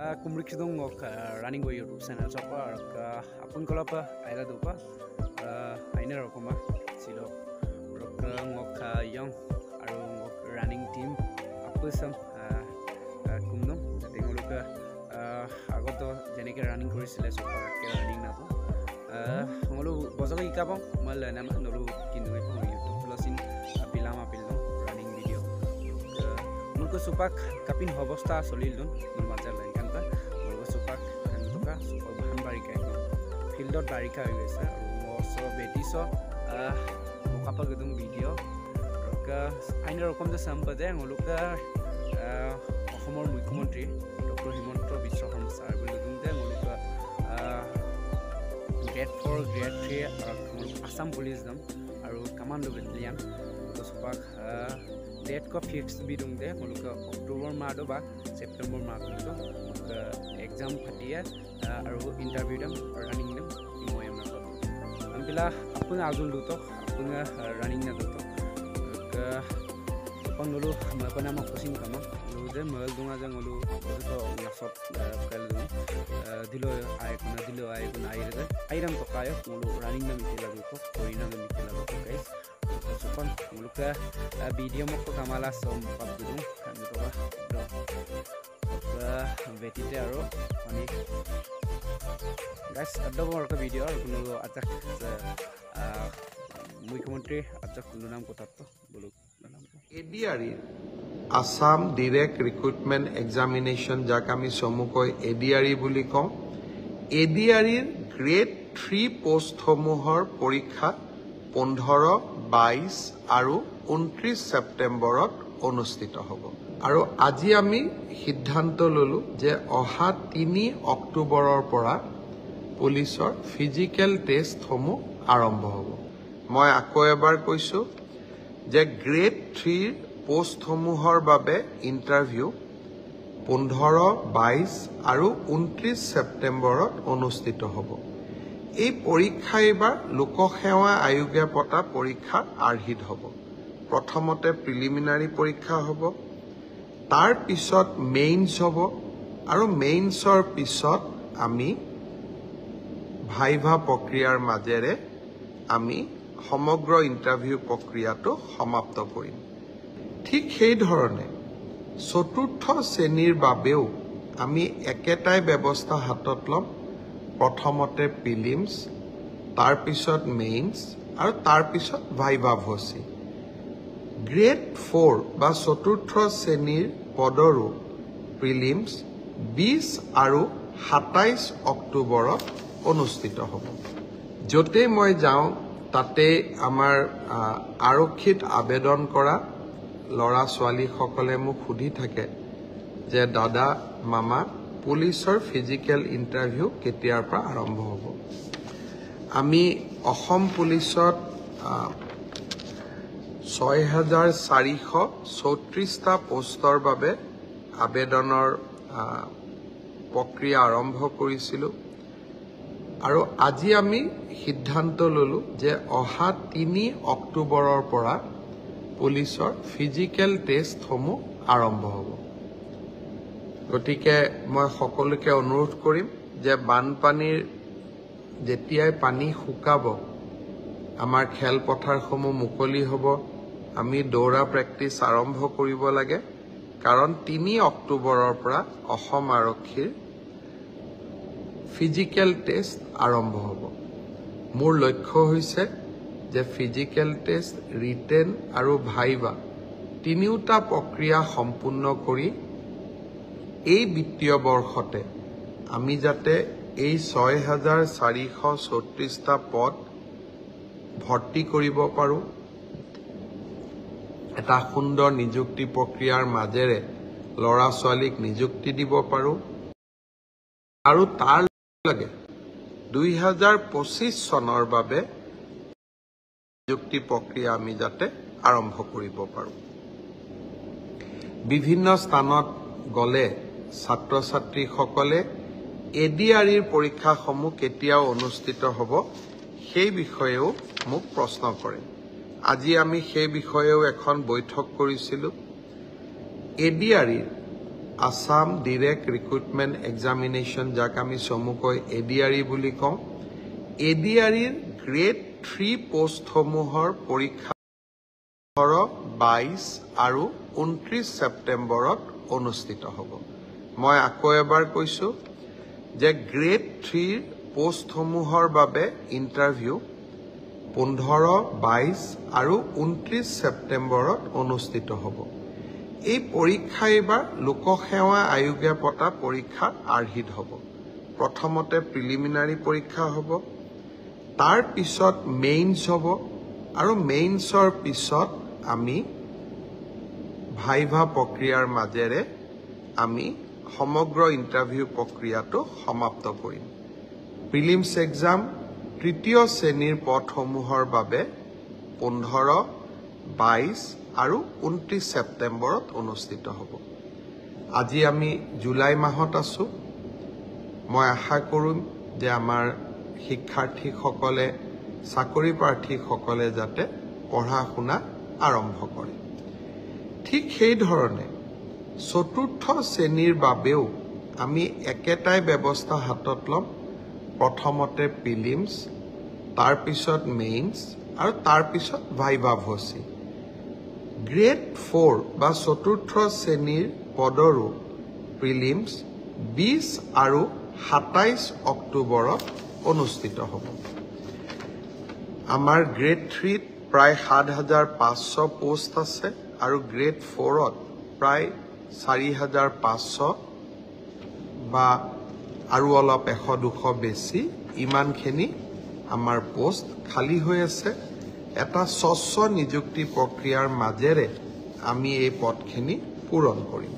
Kumriksidong ngok running way YouTube channel sapa apun kolapa aila dupa aina rokoma silo rok ngok young aru ngok running team apusam kumno tengoluka agoto jeneke running korisile sapa running nato ngolu bojoga ikabong mal nama nolu kindu YouTube plusin pilama pilno running video mulko supak kapin hobosta solil dun nurmajal supak antoka super bahan barika fieldot barika হৈ গৈছে আৰু সব বেটিছো মোকাপা গদং video ৰকা আইনৰ ৰকম যে সম্পদে ngoluka অসমৰ মুখ্যমন্ত্ৰী ডক্টৰ হিমন্ত বিশ্ব শৰ্মা ছাৰ বুলি গদং যে ngoluka grade 4 grade 3 Assam police দম আৰু কমান্ডো বেটালিয়ন তো সুপাক डेट को फिक्स भी दूंगे ngoluka अक्टोबर माह बा सेप्टेम्बर माह को एग्जाम फटिया और इंटरव्यू दम रनिंग दम मोयम ना अम्पिला अपन आजुल दुतो अपन रनिंग ना दुतो अपन लोलो मपना म कोसिन कमा लो जे मल दुंगा जे ngolu तो नसत कल दु दिलो आय कुना आइरे आइरम तो कायो ngolu रनिंग ना मिथिला दुतो कोइना ना मिथिला दुतो गाइस सुपन ngoluka video mo ko kamala som pabdu kami to ba betite aro ani guys addo ko video ar kuno atak মুখ্যমন্ত্রী আজক কুনো নাম কথাতো বলু নাম এডিআরই আসাম ডাইরেক্ট রিক্রুটমেন্ট এক্সামিনেশন যাক আমি সমুকৈ এডিআরই বুলি কওঁ এডিআৰইৰ গ্ৰেড 3 পোষ্ট সমূহৰ পৰীক্ষা 15 22 আৰু 29 সেপ্টেম্বৰত অনুষ্ঠিত হ'ব আৰু আজি আমি সিদ্ধান্ত ললো যে অহা 3 অক্টোবৰৰ পৰা পুলিচৰ ফিজিক্যাল টেষ্ট সমূহ আৰম্ভ হ'ব মই আকৌ এবাৰ কৈছো যে গ্ৰেড 3 পোষ্ট সমূহৰ বাবে ইন্টাৰভিউ 15 22 আৰু 29 সেপ্টেম্বৰত অনুষ্ঠিত হ'ব এই পৰীক্ষা এবাৰ লোকসেৱা আয়োগে পতা পৰীক্ষাৰ আৰ্হিত হ'ব প্ৰথমতে প্ৰিলিমিনাৰী পৰীক্ষা হ'ব তাৰ পিছত মেইনছ হ'ব আৰু মেইনছৰ পিছত আমি ভাইভা প্ৰক্ৰিয়াৰ মাজেৰে আমি সমগ্ৰ ইন্টাৰভিউ প্ৰক্ৰিয়াটো সমাপ্ত কৰিম ঠিক সেই ধৰণে চতুৰ্থ শ্ৰেণীৰ বাবেও আমি একেটাই ব্যৱস্থা হাতত ল'ম প্ৰথমতে প্ৰিলিমছ তাৰ পিছত মেইনছ আৰু তাৰ পিছত ভাইভা ভচি গ্ৰেড 4 বা চতুৰ্থ শ্ৰেণীৰ পদৰো প্ৰিলিমছ 20 আৰু 27 অক্টোবৰত অনুষ্ঠিত হ'ব যতে মই যাওঁ তাতে আমাৰ আৰক্ষীত আবেদন কৰা লৰা ছোৱালী সকলে মোক সুধি থাকে যে দাদা মামা পুলিচৰ ফিজিক্যাল ইন্টাৰভিউ কেতিয়াৰ পৰা আৰম্ভ হ'ব আমি অসম পুলিচত 6434 টা পোষ্টৰ বাবে আবেদনৰ প্ৰক্ৰিয়া আৰম্ভ কৰিছিলো আৰু আজি আমি সিদ্ধান্ত ললো যে অহা 3 অক্টোবৰৰ পৰা পুলিচৰ ফিজিক্যাল টেষ্ট সমূহ আৰম্ভ হ'ব গতিকে মই সকলোকে অনুৰোধ কৰিম যে বানপানীৰ যেতিয়াই পানী শুকাব আমাৰ খেল পথাৰসমূহ মুকলি হ'ব আমি দৌৰা প্ৰেক্টিছ আৰম্ভ কৰিব লাগে কাৰণ 3 অক্টোবৰৰ পৰা অসম আৰক্ষীৰ ফিজিক্যাল টেষ্ট আৰম্ভ হ'ব মোৰ লক্ষ্য হৈছে যে ফিজিক্যাল টেষ্ট ৰিটেন আৰু ভাইভা তিনিওটা প্ৰক্ৰিয়া সম্পূৰ্ণ কৰি এই বিত্তীয় বৰ্ষতে আমি যাতে এই 6434 টা পদ ভৰ্তি কৰিব পাৰো এটা সুন্দৰ নিযুক্তি প্ৰক্ৰিয়াৰ মাজেৰে লৰা ছোৱালীক নিযুক্তি দিব পাৰো আৰু তাৰ লগে 2025 চনৰ বাবে নিযুক্তি প্ৰক্ৰিয়া আমি যাতে আৰম্ভ কৰিব পাৰো বিভিন্ন স্থানত গলে ছাত্ৰ ছাত্ৰী সকলে এডিআৰইৰ পৰীক্ষাসমূহ কেতিয়া অনুষ্ঠিত হ'ব সেই বিষয়েও মোক প্ৰশ্ন কৰে আজি আমি সেই বিষয়েও এখন বৈঠক কৰিছিলো এডিআৰইৰ আসাম ডিৰেক্ট ৰিক্ৰুটমেণ্ট এক্সামিনেশ্যন যাক আমি চমুকৈ ADRE বুলি কওঁ ADREৰ গ্ৰেড 3 পোষ্টসমূহৰ পৰীক্ষা 22 আৰু 29 ছেপ্টেম্বৰত অনুষ্ঠিত হ'ব মই আকৌ এবাৰ কৈছো যে গ্ৰেড 3 পোষ্টসমূহৰ বাবে ইণ্টাৰভিউ 15, 22 আৰু 29 ছেপ্টেম্বৰত অনুষ্ঠিত হ'ব এই পৰীক্ষা এবাৰ লোকসেৱা আয়োগে পতা পৰীক্ষাৰ আৰ্হিত হ'ব প্ৰথমতে প্ৰিলিমিনাৰী পৰীক্ষা হ'ব তাৰ পিছত মেইনছ হ'ব আৰু মেইনছৰ পিছত আমি ভাইভা প্ৰক্ৰিয়াৰ মাজেৰে আমি সমগ্ৰ ইণ্টাৰভিউ প্ৰক্ৰিয়াটো সমাপ্ত কৰিম প্ৰিলিমছ এক্সাম তৃতীয় শ্ৰেণীৰ পদসমূহৰ বাবে 15, 22 আৰু 29 ছেপ্টেম্বৰত অনুষ্ঠিত হ'ব আজি আমি জুলাই মাহত আছো মই আশা কৰিম যে আমাৰ শিক্ষাৰ্থীসকলে চাকৰি প্ৰাৰ্থীসকলে যাতে পঢ়া শুনা আৰম্ভ কৰে ঠিক সেই ধৰণে চতুৰ্থ শ্ৰেণীৰ বাবেও আমি একেটাই ব্যৱস্থা হাতত ল'ম প্ৰথমতে প্ৰিলিমছ তাৰ পিছত মেইনছ আৰু তাৰ পিছত ভাইভা ভচি গ্ৰেড 4 বা চতুৰ্থ শ্ৰেণীৰ পদৰো প্ৰিলিমছ 20 আৰু 27 অক্টোবৰত অনুষ্ঠিত হ'ব আমাৰ গ্ৰেড 3ত প্ৰায় 7500 পোষ্ট আছে আৰু গ্ৰেড 4ত প্ৰায় 4500 বা আৰু অলপ 100-200 বেছি ইমানখিনি আমাৰ পোষ্ট খালী হৈ আছে এটা স্বচ্ছ নিযুক্তি প্ৰক্ৰিয়াৰ মাজেৰে আমি এই পদখিনি পূৰণ কৰিম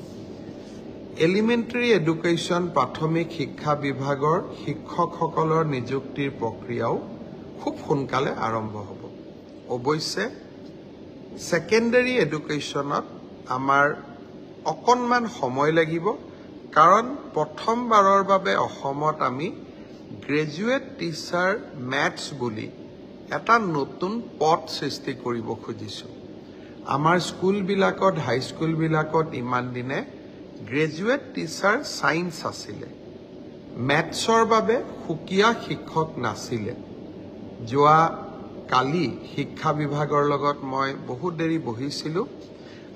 এলিমেণ্টাৰী এডুকেশ্যন প্ৰাথমিক শিক্ষা বিভাগৰ শিক্ষকসকলৰ নিযুক্তিৰ প্ৰক্ৰিয়াও খুব সোনকালে আৰম্ভ হ'ব অৱশ্যে সেকেন্ডাৰী এডুকেশ্যনত আমাৰ অকণমান সময় লাগিব কাৰণ প্ৰথমবাৰৰ বাবে অসমত আমি গ্ৰেজুৱেট টিচাৰ মেথছ বুলি এটা নতুন পদ সৃষ্টি কৰিব খুজিছো আমাৰ স্কুলবিলাকত হাইস্কুলবিলাকত ইমান দিনে গ্ৰেজুৱেট টিচাৰ সায়েন্স আছিলে মেথছৰ বাবে সুকীয়া শিক্ষক নাছিলে যোৱা কালি শিক্ষা বিভাগৰ লগত মই বহুত দেৰি বহিছিলো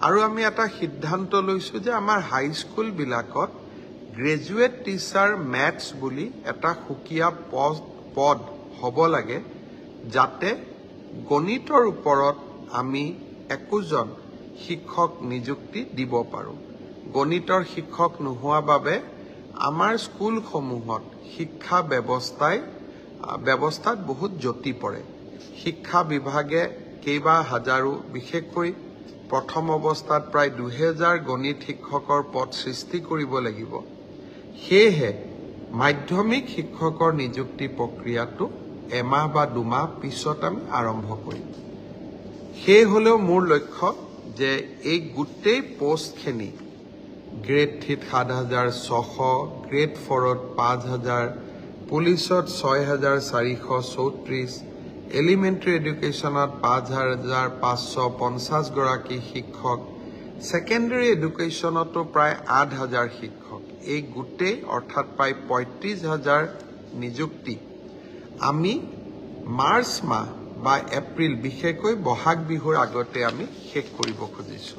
আৰু আমি এটা সিদ্ধান্ত লৈছো যে আমাৰ হাইস্কুল বিলাকত গ্ৰেজুৱেট টিচাৰ মেথছ বুলি এটা সুকীয়া পদ হ'ব লাগে যাতে গণিতৰ ওপৰত আমি একোজন শিক্ষক নিযুক্তি দিব পাৰো গণিতৰ শিক্ষক নোহোৱা বাবে আমাৰ স্কুলসমূহত শিক্ষা ব্যৱস্থাত বহুত জটি পৰে শিক্ষা বিভাগে কেইবা হাজাৰো বিশেষকৈ প্ৰথম অৱস্থাত প্ৰায় 2000 গণিত শিক্ষকৰ পদ সৃষ্টি কৰিব লাগিব সেয়েহে মাধ্যমিক শিক্ষকৰ নিযুক্তি প্ৰক্ৰিয়াটো এমাহ বা দুমাহ পিছত আমি আৰম্ভ কৰিম সেই হলেও মোৰ লক্ষ্য যে এই গোটেই পোষ্টখিনি গ্ৰেড 3 7600 গ্ৰেড 4ত 5000 পুলিচত 6434 এলিমেণ্টাৰী এডুকেশ্যনত 5550 গৰাকী শিক্ষক সেকেন্ডাৰী এডুকেশ্যনতো প্ৰায় 8000 শিক্ষক এই গোটেই অৰ্থাৎ প্ৰায় 35000 নিযুক্তি আমি মাৰ্চ মাহ বা এপ্ৰিল বিশেষকৈ বহাগ বিহুৰ আগতে আমি শেষ কৰিব খুজিছো